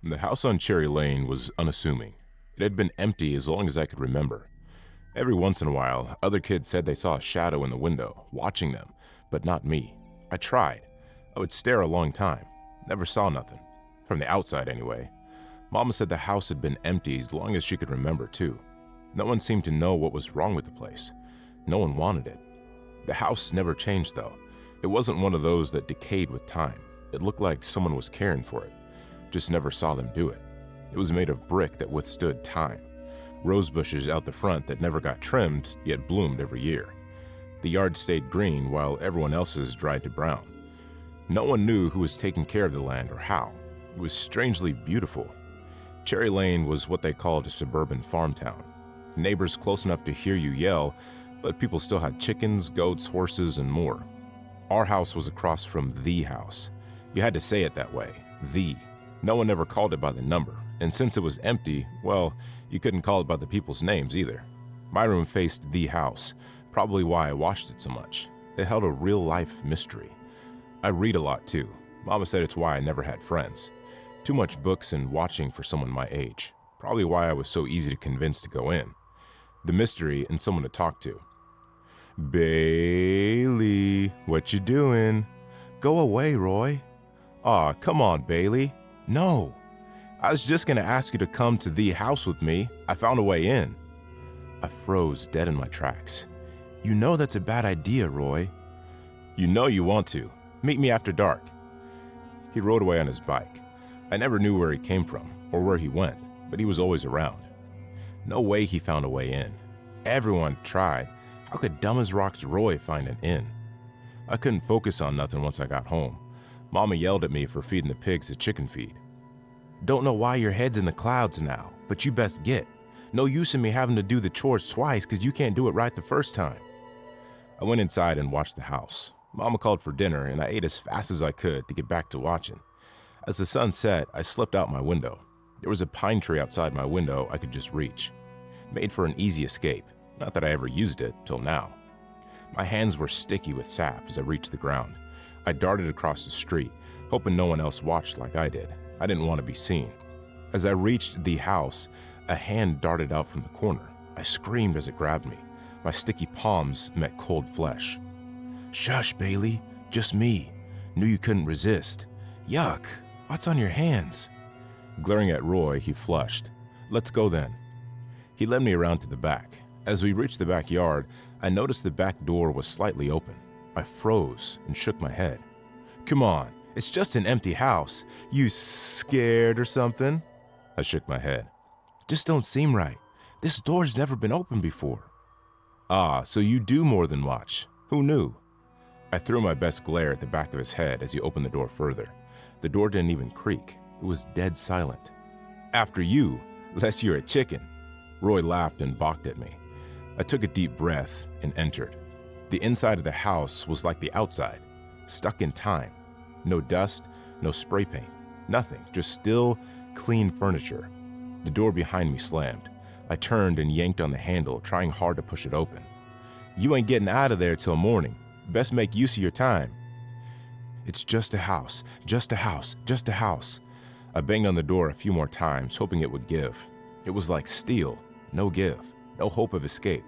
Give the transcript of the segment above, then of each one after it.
The house on Cherry Lane was unassuming. It had been empty as long as I could remember. Every once in a while, other kids said they saw a shadow in the window, watching them, but not me. I tried. I would stare a long time. Never saw nothing. From the outside, anyway. Mama said the house had been empty as long as she could remember, too. No one seemed to know what was wrong with the place. No one wanted it. The house never changed, though. It wasn't one of those that decayed with time. It looked like someone was caring for it. Just never saw them do it. It was made of brick that withstood time. Rose bushes out the front that never got trimmed, yet bloomed every year. The yard stayed green while everyone else's dried to brown. No one knew who was taking care of the land or how. It was strangely beautiful. Cherry Lane was what they called a suburban farm town. Neighbors close enough to hear you yell, but people still had chickens, goats, horses, and more. Our house was across from the house. You had to say it that way, the. No one ever called it by the number, and since it was empty, well, you couldn't call it by the people's names either. My room faced the house, probably why I watched it so much. It held a real-life mystery. I read a lot too. Mama said it's why I never had friends. Too much books and watching for someone my age. Probably why I was so easy to convince to go in. The mystery and someone to talk to. Bailey, what you doing? Go away, Roy. Aw, come on, Bailey. No. I was just gonna ask you to come to the house with me. I found a way in. I froze dead in my tracks. You know that's a bad idea, Roy. You know you want to. Meet me after dark. He rode away on his bike. I never knew where he came from or where he went, but he was always around. No way he found a way in. Everyone tried. How could dumb as rocks Roy find an in? I couldn't focus on nothing once I got home. Mama yelled at me for feeding the pigs the chicken feed. Don't know why your head's in the clouds now, but you best get. No use in me having to do the chores twice because you can't do it right the first time. I went inside and watched the house. Mama called for dinner and I ate as fast as I could to get back to watching. As the sun set, I slipped out my window. There was a pine tree outside my window I could just reach. Made for an easy escape, not that I ever used it till now. My hands were sticky with sap as I reached the ground. I darted across the street, hoping no one else watched like I did. I didn't want to be seen. As I reached the house, a hand darted out from the corner. I screamed as it grabbed me. My sticky palms met cold flesh. Shush, Bailey. Just me. Knew you couldn't resist. Yuck. What's on your hands? Glaring at Roy, he flushed. Let's go then. He led me around to the back. As we reached the backyard, I noticed the back door was slightly open. I froze and shook my head. Come on, it's just an empty house. You scared or something? I shook my head. Just don't seem right. This door's never been opened before. Ah, so you do more than watch. Who knew? I threw my best glare at the back of his head as he opened the door further. The door didn't even creak. It was dead silent. After you, lest you're a chicken. Roy laughed and balked at me. I took a deep breath and entered. The inside of the house was like the outside, stuck in time. No dust, no spray paint, nothing, just still, clean furniture. The door behind me slammed. I turned and yanked on the handle, trying hard to push it open. You ain't getting out of there till morning. Best make use of your time. It's just a house, just a house, just a house. I banged on the door a few more times, hoping it would give. It was like steel, no give, no hope of escape.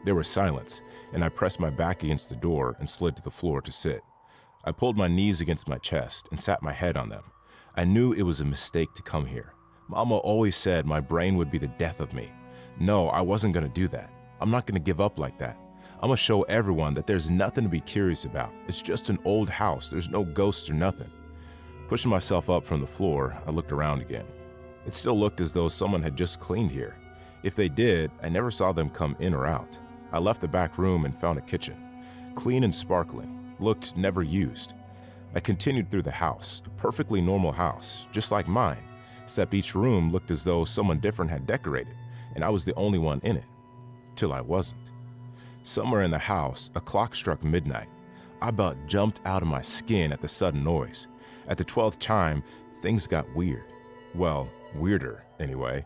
There was silence, and I pressed my back against the door and slid to the floor to sit. I pulled my knees against my chest and sat my head on them. I knew it was a mistake to come here. Mama always said my brain would be the death of me. No, I wasn't going to do that. I'm not going to give up like that. I'm going to show everyone that there's nothing to be curious about. It's just an old house. There's no ghosts or nothing. Pushing myself up from the floor, I looked around again. It still looked as though someone had just cleaned here. If they did, I never saw them come in or out. I left the back room and found a kitchen. Clean and sparkling, looked never used. I continued through the house, a perfectly normal house, just like mine, except each room looked as though someone different had decorated, and I was the only one in it. Till I wasn't. Somewhere in the house, a clock struck midnight. I about jumped out of my skin at the sudden noise. At the 12th chime, things got weird. Well, weirder, anyway.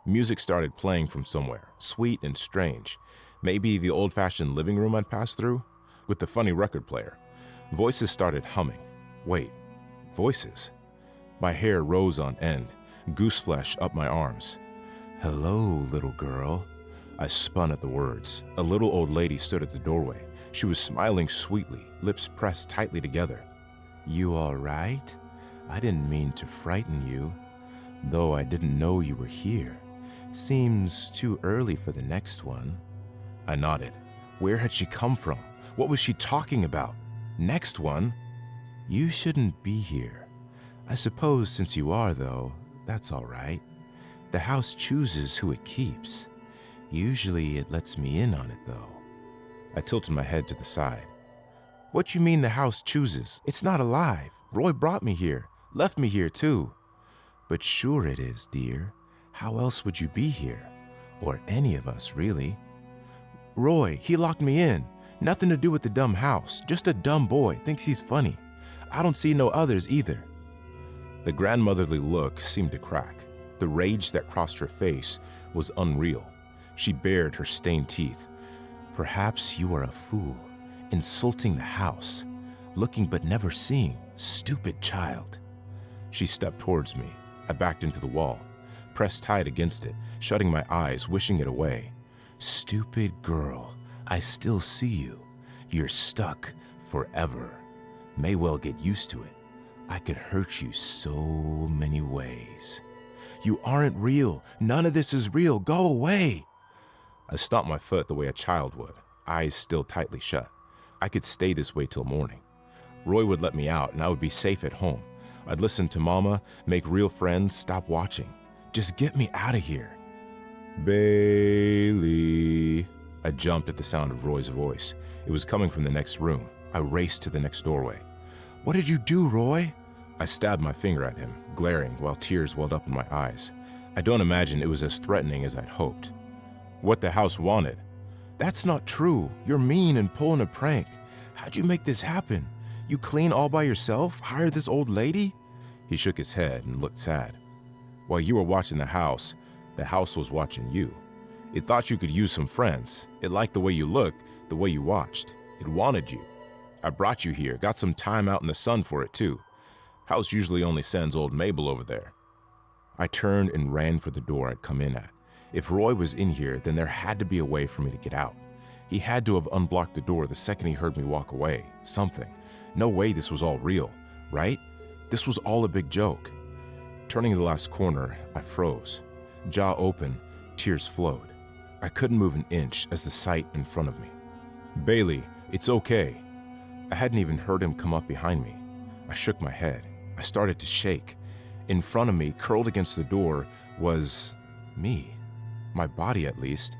Music started playing from somewhere, sweet and strange. Maybe the old-fashioned living room I'd passed through, with the funny record player. Voices started humming. Wait, voices? My hair rose on end, goose flesh up my arms. "Hello, little girl." I spun at the words. A little old lady stood at the doorway. She was smiling sweetly, lips pressed tightly together. "You all right? I didn't mean to frighten you, though I didn't know you were here. Seems too early for the next one." I nodded. Where had she come from? What was she talking about? Next one? "You shouldn't be here. I suppose since you are, though, that's all right. The house chooses who it keeps. Usually it lets me in on it, though." I tilted my head to the side. "What you mean the house chooses? It's not alive. Roy brought me here, left me here too." "But sure it is, dear. How else would you be here? Or any of us, really." "Roy, he locked me in. Nothing to do with the dumb house. Just a dumb boy. Thinks he's funny. I don't see no others either." The grandmotherly look seemed to crack. The rage that crossed her face was unreal. She bared her stained teeth. "Perhaps you are a fool, insulting the house, looking but never seeing. Stupid child." She stepped towards me. I backed into the wall, pressed tight against it, shutting my eyes, wishing it away. "Stupid girl, I still see you. You're stuck forever. May well get used to it. I could hurt you so many ways." "You aren't real. None of this is real. Go away." I stomped my foot the way a child would, eyes still tightly shut. I could stay this way till morning. Roy would let me out and I would be safe at home. I'd listen to Mama, make real friends, stop watching. Just get me out of here. "Bailey." I jumped at the sound of Roy's voice. It was coming from the next room. I raced to the next doorway. "What did you do, Roy?" I stabbed my finger at him, glaring while tears welled up in my eyes. I don't imagine it was as threatening as I'd hoped. "What the house wanted." "That's not true. You're mean and pulling a prank. How'd you make this happen? You clean all by yourself? Hire this old lady?" He shook his head and looked sad. "While you were watching the house was watching you. It thought you could use some friends. It liked the way you looked, the way you watched. It wanted you. I brought you here, got some time out in the sun for it too. House usually only sends old Mabel over there." I turned and ran for the door I'd come in at. If Roy was in here, then there had to be a way for me to get out. He had to have unblocked the door the second he heard me walk away. Something. No way this was all real, right? This was all a big joke. Turning the last corner, I froze. Jaw open, tears flowed. I couldn't move an inch as the sight in front of me. "Bailey, it's okay." I hadn't even heard him come up behind me. I shook my head. I started to shake. In front of me, curled against the door, was me. My body, at least.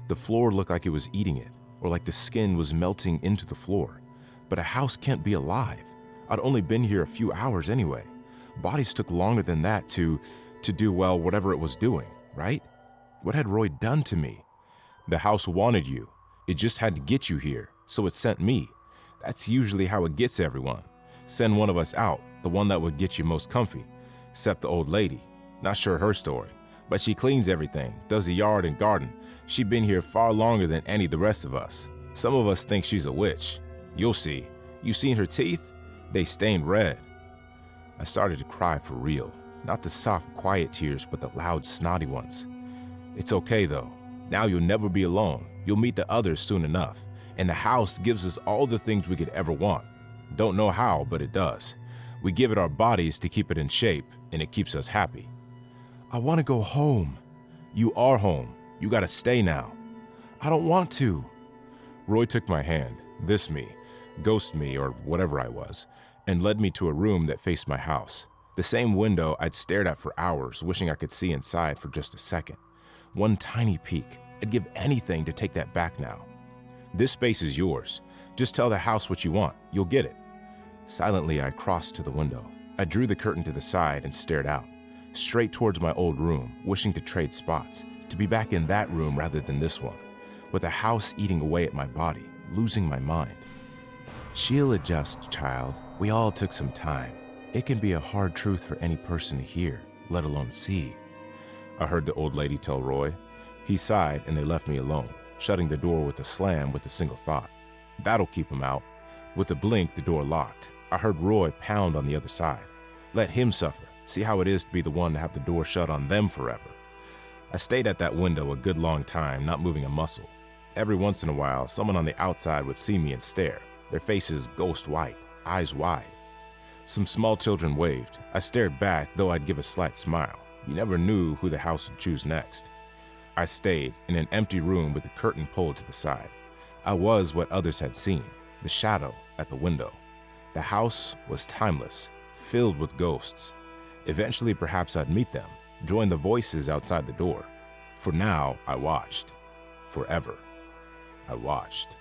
The floor looked like it was eating it, or like the skin was melting into the floor. But a house can't be alive. I'd only been here a few hours anyway. Bodies took longer than that to do, well, whatever it was doing, right? What had Roy done to me? The house wanted you. It just had to get you here, so it sent me. That's usually how it gets everyone. Send one of us out, the one that would get you most comfy. Except the old lady. Not sure her story. But she cleans everything, does the yard and garden. She been here far longer than any of the rest of us. Some of us think she's a witch. You'll see. You seen her teeth? They stained red. I started to cry for real. Not the soft, quiet tears, but the loud, snotty ones. It's okay, though. Now you'll never be alone. You'll meet the others soon enough. And the house gives us all the things we could ever want. Don't know how, but it does. We give it our bodies to keep it in shape, and it keeps us happy. I want to go home. You are home. You gotta stay now. I don't want to. Roy took my hand, this me, ghost me, or whatever I was, and led me to a room that faced my house. The same window I'd stared at for hours, wishing I could see inside for just a second. One tiny peek. I'd give anything to take that back now. This space is yours. Just tell the house what you want. You'll get it. Silently, I crossed to the window. I drew the curtain to the side and stared out, straight towards my old room, wishing to trade spots, to be back in that room rather than this one, with the house eating away at my body, losing my mind. She'll adjust, child. We all took some time. It can be a hard truth for any person to hear, let alone see. I heard the old lady tell Roy. He sighed and they left me alone, shutting the door with a slam with a single thought. That'll keep him out. With a blink, the door locked. I heard Roy pound on the other side. Let him suffer. See how it is to be the one to have the door shut on them forever. I stayed at that window a good long time, not moving a muscle. Every once in a while, someone on the outside would see me and stare, their faces ghost white, eyes wide. Some small children waved. I stared back, though I'd give a slight smile. You never knew who the house would choose next. I stayed in an empty room with the curtain pulled to the side. I was what others had seen, the shadow at the window. The house was timeless, filled with ghosts. Eventually, perhaps I'd meet them, join the voices outside the door. For now, I watched. Forever, I watched.